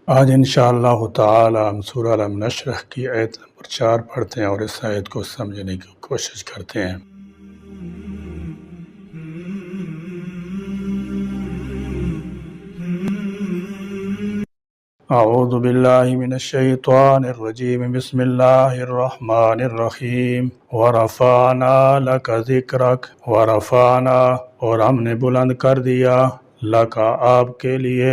آج انشاءاللہ تعالی ہم سورہ الم نشرح کی آیت نمبر 4 پڑھتے ہیں اور اس آیت کو سمجھنے کی کوشش کرتے ہیں۔ اعوذ باللہ من الشیطان الرجیم، بسم اللہ الرحمن الرحیم۔ ورفعنا لک ذکرک، ورفعنا اور ہم نے بلند کر دیا، لک آپ کے لیے،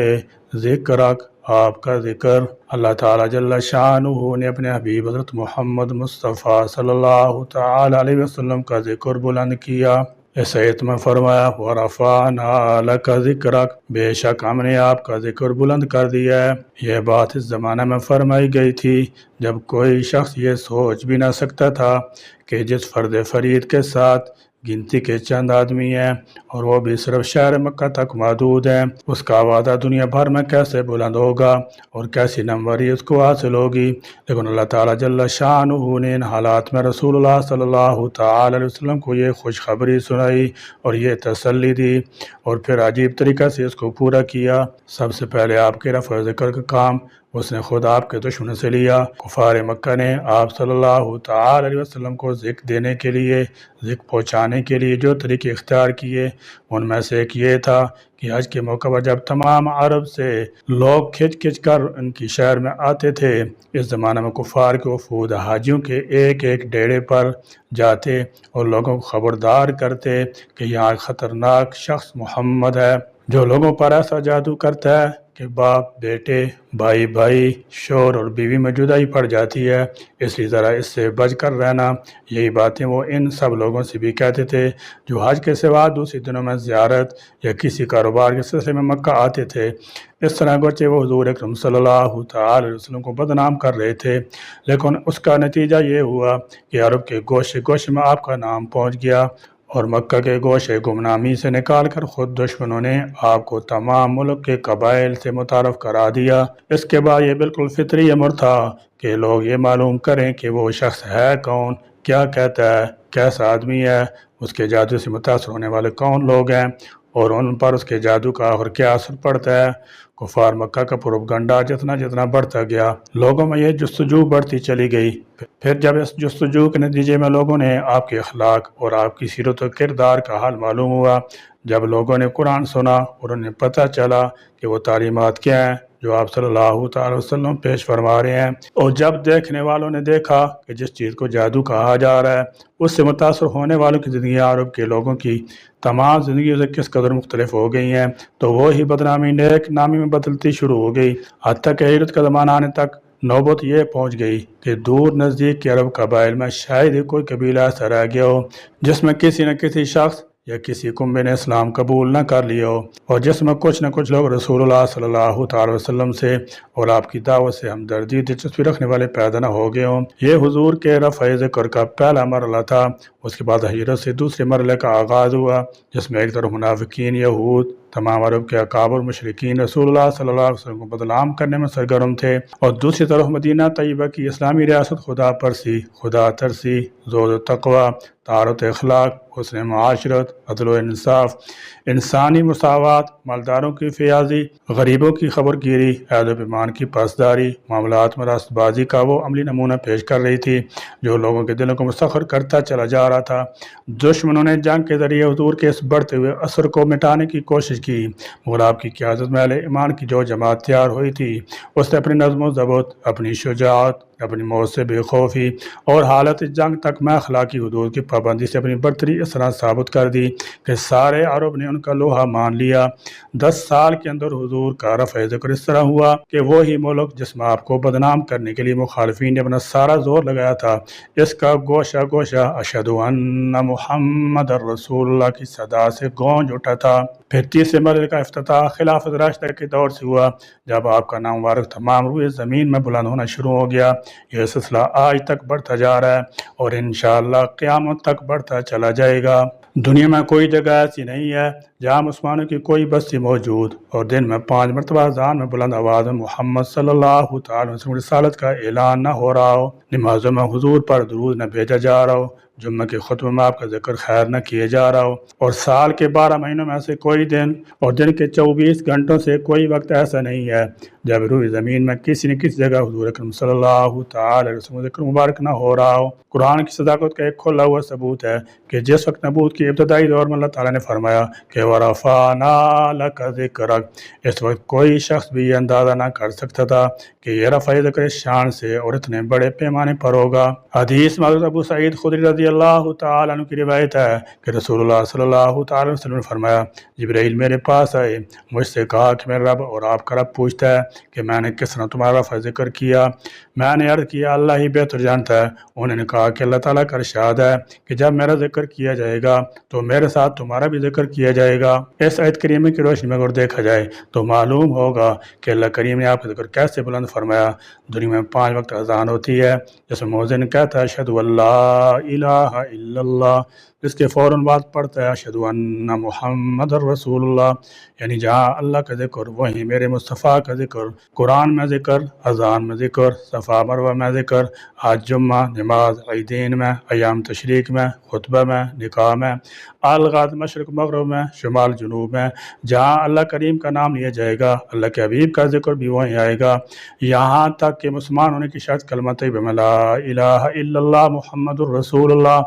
ذکرک آپ کا ذکر۔ اللہ تعالیٰ جل شانہ نے اپنے حبیب حضرت محمد مصطفیٰ صلی اللہ تعالی علیہ وسلم کا ذکر بلند کیا۔ اس آیت میں فرمایا وَرَفَعْنَا لَكَ ذِكْرَكَ، بے شک ہم نے آپ کا ذکر بلند کر دیا ہے۔ یہ بات اس زمانہ میں فرمائی گئی تھی جب کوئی شخص یہ سوچ بھی نہ سکتا تھا کہ جس فرد فرید کے ساتھ گنتی کے چند آدمی ہیں اور وہ بھی صرف شہر مکہ تک محدود ہیں، اس کا وعدہ دنیا بھر میں کیسے بلند ہوگا اور کیسی نموری اس کو حاصل ہوگی۔ لیکن اللہ تعالیٰ جل شانہ نے ان حالات میں رسول اللہ صلی اللہ تعالی علیہ وسلم کو یہ خوشخبری سنائی اور یہ تسلی دی اور پھر عجیب طریقہ سے اس کو پورا کیا۔ سب سے پہلے آپ کے رفع ذکر کا کام اس نے خود آپ کے دشمن سے لیا۔ کفار مکہ نے آپ صلی اللہ تعالی علیہ وسلم کو ذکر دینے کے لیے، ذکر پہنچانے کے لیے جو طریقے اختیار کیے ان میں سے ایک یہ تھا کہ حج کے موقع پر جب تمام عرب سے لوگ کھچ کھچ کر ان کی شہر میں آتے تھے، اس زمانے میں کفار کے وفود حاجیوں کے ایک ایک ڈیرے پر جاتے اور لوگوں کو خبردار کرتے کہ یہاں ایک خطرناک شخص محمد ہے جو لوگوں پر ایسا جادو کرتا ہے کہ باپ بیٹے، بھائی بھائی، شوہر اور بیوی میں جدائی پڑ جاتی ہے، اس لیے ذرا اس سے بچ کر رہنا۔ یہی باتیں وہ ان سب لوگوں سے بھی کہتے تھے جو حج کے سوا دوسری دنوں میں زیارت یا کسی کاروبار کے سلسلے میں مکہ آتے تھے۔ اس طرح گرچہ وہ حضور اکرم صلی اللہ تعالی علیہ وسلم کو بدنام کر رہے تھے، لیکن اس کا نتیجہ یہ ہوا کہ عرب کے گوشے گوشے میں آپ کا نام پہنچ گیا اور مکہ کے گوشے گمنامی سے نکال کر خود دشمنوں نے آپ کو تمام ملک کے قبائل سے متعارف کرا دیا۔ اس کے بعد یہ بالکل فطری امر تھا کہ لوگ یہ معلوم کریں کہ وہ شخص ہے کون، کیا کہتا ہے، کیسا آدمی ہے، اس کے جادو سے متاثر ہونے والے کون لوگ ہیں اور ان پر اس کے جادو کا اور کیا اثر پڑتا ہے۔ کفار مکہ کا پروپگنڈا جتنا جتنا بڑھتا گیا، لوگوں میں یہ جستجو بڑھتی چلی گئی۔ پھر جب اس جستجو کے نتیجے میں لوگوں نے آپ کے اخلاق اور آپ کی سیرت و کردار کا حال معلوم ہوا، جب لوگوں نے قرآن سنا اور انہیں پتہ چلا کہ وہ تعلیمات کیا ہیں جو آپ صلی اللہ تعالی وسلم پیش فرما رہے ہیں، اور جب دیکھنے والوں نے دیکھا کہ جس چیز کو جادو کہا جا رہا ہے اس سے متاثر ہونے والوں کی زندگیاں عرب کے لوگوں کی تمام زندگیوں سے کس قدر مختلف ہو گئی ہیں، تو وہی بدنامی نیک نامی میں بدلتی شروع ہو گئی، حتیٰ کہ ہجرت کا زمانہ آنے تک نوبت یہ پہنچ گئی کہ دور نزدیک کے عرب قبائل میں شاید ہی کوئی قبیلہ ایسا رہ گیا ہو جس میں کسی نہ کسی شخص یا کسی کنبے نے اسلام قبول نہ کر لیا ہو، اور جس میں کچھ نہ کچھ لوگ رسول اللہ صلی اللہ تعالی وسلم سے اور آپ کی دعوت سے ہمدردی دلچسپی رکھنے والے پیدا نہ ہو گئے ہوں۔ یہ حضور کے رفع ذکر کا پہلا مرحلہ تھا۔ اس کے بعد ہجرت سے دوسرے مرحلے کا آغاز ہوا جس میں ایک طرف منافقین یہود تمام عرب کے اکابر مشرکین رسول اللہ صلی اللہ علیہ وسلم کو بدنام کرنے میں سرگرم تھے، اور دوسری طرف مدینہ طیبہ کی اسلامی ریاست خدا پرسی، خدا ترسی، زہد و تقوی، طہارت اخلاق، حسن معاشرت، عدل و انصاف، انسانی مساوات، مالداروں کی فیاضی، غریبوں کی خبر گیری، عہد و پیمان کی پاسداری، معاملات میں راست بازی کا وہ عملی نمونہ پیش کر رہی تھی جو لوگوں کے دلوں کو مسخر کرتا چلا جا رہا تھا۔ دشمنوں نے جنگ کے ذریعے حضور کے اس بڑھتے ہوئے اثر کو مٹانے کی کوشش کی، مگر آپ کی قیادت میں اہل ایمان کی جو جماعت تیار ہوئی تھی اس نے اپنی نظم و ضبط، اپنی شجاعت، اپنی موت سے بے خوفی اور حالت جنگ تک میں اخلاقی حدود کی پابندی سے اپنی برتری اس طرح ثابت کر دی کہ سارے عرب نے ان کا لوہا مان لیا۔ 10 سال کے اندر حضور کا رفع ذکر اس طرح ہوا کہ وہی ملک جس میں آپ کو بدنام کرنے کے لیے مخالفین نے اپنا سارا زور لگایا تھا، اس کا گوشہ گوشہ اشہد ان محمد رسول اللہ کی صدا سے گونج اٹھا تھا۔ پھر تیسرے مرحلے کا افتتاح خلافت راشدہ کے دور سے ہوا جب آپ کا نام مبارک تمام روئے زمین میں بلند ہونا شروع ہو گیا۔ یہ سلسلہ آج تک بڑھتا جا رہا ہے اور انشاءاللہ قیامت تک بڑھتا چلا جائے گا۔ دنیا میں کوئی جگہ ایسی نہیں ہے جہاں مسلمانوں کی کوئی بستی موجود اور دن میں 5 مرتبہ اذان میں بلند آواز میں محمد صلی اللہ تعالی وسلم رسالت کا اعلان نہ ہو رہا ہو، نمازوں میں حضور پر درود نہ بھیجا جا رہا ہو، جمعہ کے خطبے میں آپ کا ذکر خیر نہ کیے جا رہا ہو، اور سال کے 12 مہینوں میں سے کوئی دن اور دن کے 24 گھنٹوں سے کوئی وقت ایسا نہیں ہے جب روح زمین میں کسی نہ کسی جگہ حضور اکرم صلی اللہ تعالی وسلم ذکر مبارک نہ ہو رہا ہو۔ قرآن کی صداقت کا ایک کھلا ہوا ثبوت ہے کہ جس وقت نبوت کی ابتدائی دور میں اللہ تعالیٰ نے فرمایا کہ وَرَفَعْنَا لَكَ ذِكْرَكَ، اس وقت کوئی شخص بھی یہ اندازہ نہ کر سکتا تھا کہ یہ رفع ذکر شان سے اور اتنے بڑے پیمانے پر ہوگا۔ حدیث میں حضرت ابو سعید خدری رضی اللہ تعالیٰ عنہ کی روایت ہے کہ رسول اللہ صلی اللہ تعالیٰ وسلم نے فرمایا، جبرائیل میرے پاس آئے، مجھ سے کہا کہ میرا رب اور آپ کا رب پوچھتا ہے کہ میں نے کس طرح تمہارا رفع ذکر کیا۔ میں نے عرض کیا اللہ ہی بہتر جانتا ہے۔ انہوں نے کہا کہ اللہ تعالیٰ کا ارشاد ہے کہ جب میرا ذکر کیا جائے گا تو میرے ساتھ تمہارا بھی ذکر کیا جائے گا۔ اس آیت کریمہ کی روشنی میں اگر دیکھا جائے تو معلوم ہوگا کہ اللہ کریم نے آپ کا ذکر کیسے بلند فرمایا۔ دنیا میں 5 وقت اذان ہوتی ہے جس میں مؤذن کہتا ہے اشہد ان لا الہ الا اللہ، جس کے فوراً بعد پڑھتا ہے اشہد ان محمد رسول اللہ، یعنی جہاں اللہ کا ذکر وہیں میرے مصطفیٰ کا ذکر، قرآن میں ذکر، اذان میں ذکر، صفا مروہ میں ذکر، آج جمعہ، نماز، عیدین میں، ایام تشریق میں، خطبہ میں، نکاح میں، الغات مشرق مغرب میں، شمال جنوب میں، جہاں اللہ کریم کا نام لیا جائے گا اللہ کے حبیب کا ذکر بھی وہیں آئے گا، یہاں تک کہ مسلمان ہونے کی شرط کلمہ طیبہ میں لا الہ الا اللہ محمد الرسول اللہ،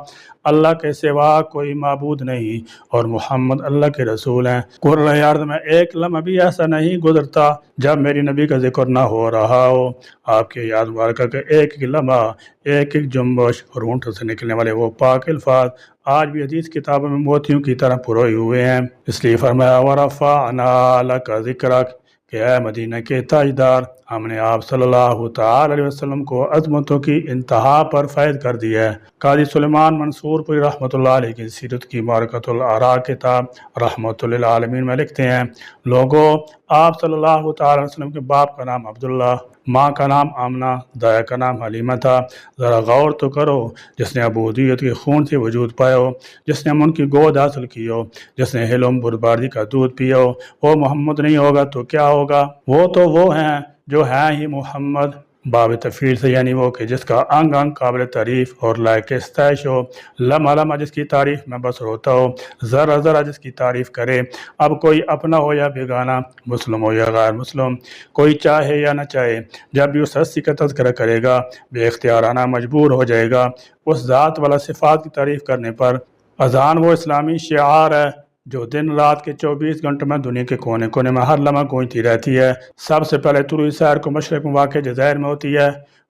اللہ کے سوا کوئی معبود نہیں اور محمد اللہ کے رسول ہیں۔ قرآن ارض میں ایک لمحہ بھی ایسا نہیں گزرتا جب میری نبی کا ذکر نہ ہو رہا ہو۔ آپ کے یاد مبارکہ کا ایک ایک لمحہ، ایک ایک جنبش اور ہونٹوں سے نکلنے والے وہ پاک الفاظ آج بھی حدیث کتابوں میں موتیوں کی طرح پروئے ہوئے ہیں۔ اس لیے فرمایا وَرَفَعْنَا لَكَ ذِكْرَكَ کہ اے مدینہ کے تاجدار، ہم نے آپ صلی اللہ تعالی علیہ وسلم کو عظمتوں کی انتہا پر فائز کر دیا ہے۔ قاضی سلیمان منصور پوری رحمۃ اللہ علیہ کی سیرت کی معرکۃ الآراء کتاب رحمۃ للعالمین میں لکھتے ہیں، لوگوں، آپ صلی اللہ تعالی علیہ وسلم کے باپ کا نام عبداللہ، ماں کا نام آمنہ، دایا کا نام حلیمہ تھا۔ ذرا غور تو کرو، جس نے عبودیت کے خون سے وجود پایا ہو، جس نے من کی گود حاصل کی ہو، جس نے حلم بردباری کا دودھ پیا ہو، وہ محمد نہیں ہوگا تو کیا ہوگا؟ وہ تو وہ ہیں جو ہیں ہی محمد، باب تفعیل سے یعنی وہ کہ جس کا انگ انگ قابل تعریف اور لائق ستائش ہو، لمحہ لمحہ جس کی تعریف میں بسر ہوتا ہو، ذرا ذرا جس کی تعریف کرے، اب کوئی اپنا ہو یا بیگانہ، مسلم ہو یا غیر مسلم، کوئی چاہے یا نہ چاہے، جب بھی اس ہستی کا تذکرہ کرے گا بے اختیارانہ مجبور ہو جائے گا اس ذات والا صفات کی تعریف کرنے پر۔ اذان وہ اسلامی شعار ہے جو دن رات کے 24 گھنٹوں میں دنیا کے کونے کونے میں ہر لمحہ گونجتی رہتی ہے۔ سب سے پہلے طلوع سحر کو مشرق میں واقع جزائر میں ہوتی ہے،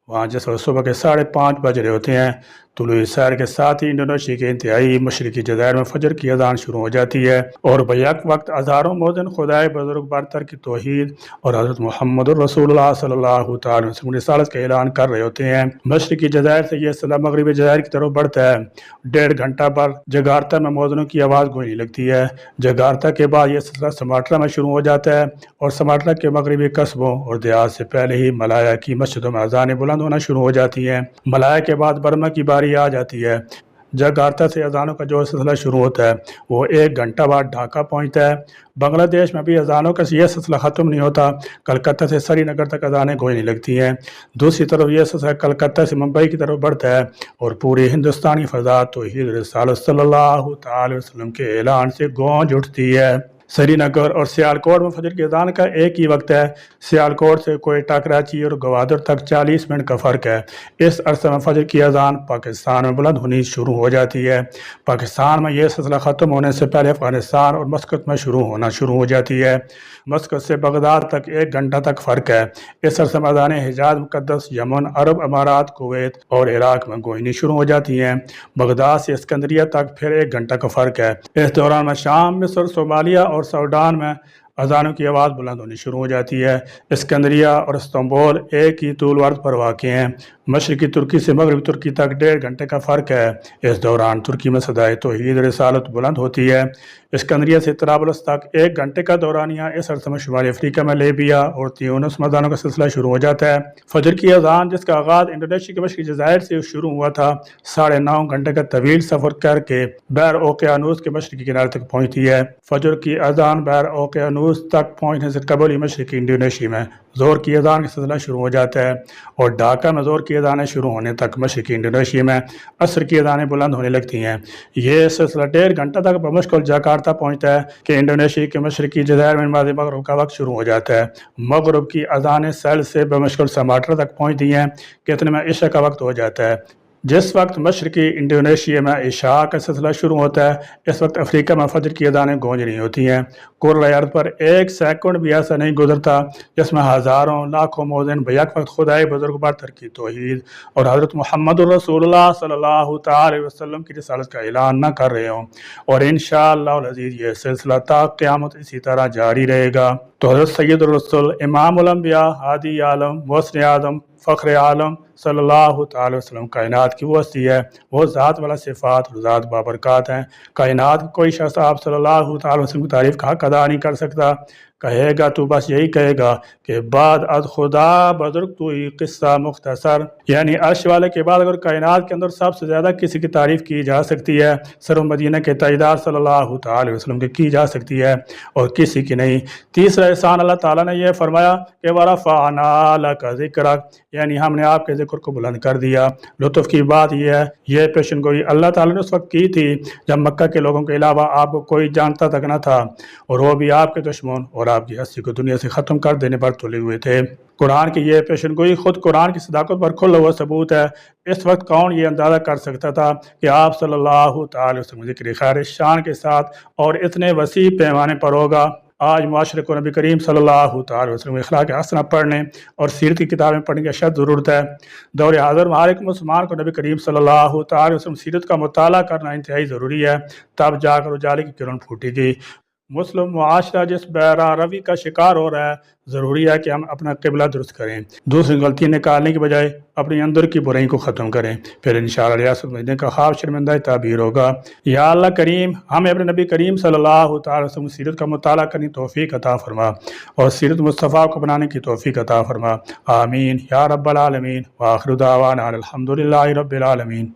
وہاں جس وقت صبح کے 5:30 بج رہے ہوتے ہیں، طلوع سحر کے ساتھ ہی انڈونیشیا کے انتہائی مشرقی جزائر میں فجر کی اذان شروع ہو جاتی ہے، اور بیک وقت ہزاروں مؤذن خدائے بزرگ برتر کی توحید اور حضرت محمد الرسول اللہ صلی اللہ تعالی وسلم رسالت کا اعلان کر رہے ہوتے ہیں۔ مشرقی جزائر سے یہ سلسلہ مغربی جزائر کی طرف بڑھتا ہے، 1.5 گھنٹہ پر جگارتا میں مؤذنوں کی آواز گونجنے لگتی ہے۔ جگارتا کے بعد یہ سلسلہ سماٹرا میں شروع ہو جاتا ہے، اور سماٹرا کے مغربی قصبوں اور دیہات سے پہلے ہی ملایا کی مسجدوں میں اذانیں بلند ہونا شروع ہو جاتی ہیں۔ ملایا کے بعد برما کی باری آ جاتی ہے۔ جگارتا سے اذانوں کا جو سلسلہ شروع ہوتا ہے وہ 1 گھنٹہ بعد ڈھاکہ پہنچتا ہے۔ بنگلہ دیش میں بھی اذانوں کا یہ سلسلہ ختم نہیں ہوتا، کلکتہ سے سری نگر تک اذانیں گونجنے لگتی ہیں۔ دوسری طرف یہ سلسلہ کلکتہ سے ممبئی کی طرف بڑھتا ہے، اور پوری ہندوستانی فضا توحید رسالت صلی اللہ تعالی وسلم کے اعلان سے گونج اٹھتی ہے۔ سری نگر اور سیالکوٹ میں فجر کی اذان کا ایک ہی وقت ہے۔ سیالکوٹ سے کوئٹہ، کراچی اور گوادر تک 40 منٹ کا فرق ہے۔ اس عرصے میں فجر کی اذان پاکستان میں بلند ہونی شروع ہو جاتی ہے۔ پاکستان میں یہ سلسلہ ختم ہونے سے پہلے افغانستان اور مسقط میں ہونا شروع ہو جاتی ہے۔ مسقط سے بغداد تک 1 گھنٹہ تک فرق ہے۔ اس عرصے میں اذانیں حجاز مقدس، یمن، عرب امارات، کویت اور عراق میں گونجنی شروع ہو جاتی ہیں۔ بغداد سے اسکندریہ تک پھر 1 گھنٹہ کا فرق ہے۔ اس دوران میں شام، مصر، صومالیہ اور سوڈان میں اذانوں کی آواز بلند ہونی شروع ہو جاتی ہے۔ اسکندریہ اور استنبول ایک ہی طول و عرض پر واقع ہیں۔ مشرقی ترکی سے مغربی ترکی تک 1.5 گھنٹے کا فرق ہے۔ اس دوران ترکی میں صدائے توحید رسالت بلند ہوتی ہے۔ اسکندریہ سے طرابلس تک 1 گھنٹے کا دورانیہ اس عرصے میں شمالی افریقہ میں لیبیا اور تیونس مدانوں کا سلسلہ شروع ہو جاتا ہے۔ فجر کی اذان جس کا آغاز انڈونیشیا کے مشرقی جزائر سے شروع ہوا تھا 9.5 گھنٹے کا طویل سفر کر کے بحر اوقیانوس کے مشرقی کنارے تک پہنچتی ہے۔ فجر کی اذان بحر اوقیانوس تک پہنچنے سے قبل ہی مشرقی انڈونیشیا میں زور کی اذان کا سلسلہ شروع ہو جاتا ہے اور ڈھاکہ میں زور کی اذانیں شروع ہونے تک مشرقی انڈونیشیا میں عصر کی اذانیں بلند ہونے لگتی ہیں۔ یہ سلسلہ 1.5 گھنٹہ تک بمشکل جاکارتا پہنچتا ہے کہ انڈونیشیا کے مشرقی جزائر میں نماز مغرب کا وقت شروع ہو جاتا ہے۔ مغرب کی اذانیں سیل سے بمشکل سماٹرا تک پہنچتی ہیں کہ اتنے میں عشاء کا وقت ہو جاتا ہے۔ جس وقت مشرقی انڈونیشیا میں عشاء کا سلسلہ شروع ہوتا ہے اس وقت افریقہ میں فجر کی اذانیں گونج رہی ہوتی ہیں۔ کرۂ ارض پر 1 سیکنڈ بھی ایسا نہیں گزرتا جس میں ہزاروں لاکھوں مؤذن بیک وقت خدائے بزرگ برتر کی توحید اور حضرت محمد الرسول اللہ صلی اللہ تعالی وسلم کی رسالت کا اعلان نہ کر رہے ہوں، اور انشاءاللہ العزیز یہ سلسلہ تا قیامت اسی طرح جاری رہے گا۔ تو حضرت سید الرسول امام الانبیاء ہادی عالم محسن اعظم فخر عالم صلی اللہ تعالی وسلم کائنات کی وہ ہستی ہے، وہ ذات والا صفات اور ذات بابرکات ہیں۔ کائنات کا کوئی شخص آپ صلی اللہ تعالی وسلم کی تعریف کا حق ادا نہیں کر سکتا۔ کہے گا تو بس یہی کہے گا کہ بعد از خدا بزرگ تو ہی قصہ مختصر، یعنی عرش والے کے بعد اگر کائنات کے اندر سب سے زیادہ کسی کی تعریف کی جا سکتی ہے سرو مدینہ کے تاجدار صلی اللہ تعالی وسلم کی جا سکتی ہے اور کسی کی نہیں۔ تیسرا احسان اللہ تعالیٰ نے یہ فرمایا کہ وَرَفَعْنَا لَكَ ذِكْرَكَ، یعنی ہم نے آپ کے ذکر کو بلند کر دیا۔ لطف کی بات یہ ہے یہ پیشن گوئی اللہ تعالیٰ نے اس وقت کی تھی جب مکہ کے لوگوں کے علاوہ آپ کو کوئی جانتا تک نہ تھا اور وہ بھی آپ کے دشمن اور آپ کی ہستی کو دنیا سے ختم کر دینے پر تلے ہوئے تھے۔ قرآن کی یہ پیشن گوئی خود قرآن کی صداقت پر کھلا ہوا ثبوت ہے۔ اس وقت کون یہ اندازہ کر سکتا تھا کہ آپ صلی اللہ تعالی وسلم ذکر خیر شان کے ساتھ اور اتنے وسیع پیمانے پر ہوگا۔ آج معاشرے کو نبی کریم صلی اللہ تعالی وسلم اخلاق حسنہ پڑھنے اور سیرت کی کتابیں پڑھنے کی اشد ضرورت ہے۔ دور حاضر میں ہر ایک مسلمان کو نبی کریم صلی اللہ تعالی وسلم سیرت کا مطالعہ کرنا انتہائی ضروری ہے، تب جا کر اجالے کی کرن پھوٹے گی۔ مسلم معاشرہ جس بیرا روی کا شکار ہو رہا ہے، ضروری ہے کہ ہم اپنا قبلہ درست کریں، دوسری غلطی نکالنے کی بجائے اپنی اندر کی برائی کو ختم کریں، پھر انشاءاللہ ریاست مدینہ کا خواب شرمندہ تعبیر ہوگا۔ یا اللہ کریم ہمیں اپنے نبی کریم صلی اللہ تعالی وسلم سیرت کا مطالعہ کرنے کی توفیق عطا فرما اور سیرت مصطفیٰ کو بنانے کی توفیق عطا فرما، آمین یا رب العالمین۔ وآخر دعوانا الحمدللہ رب العالمین۔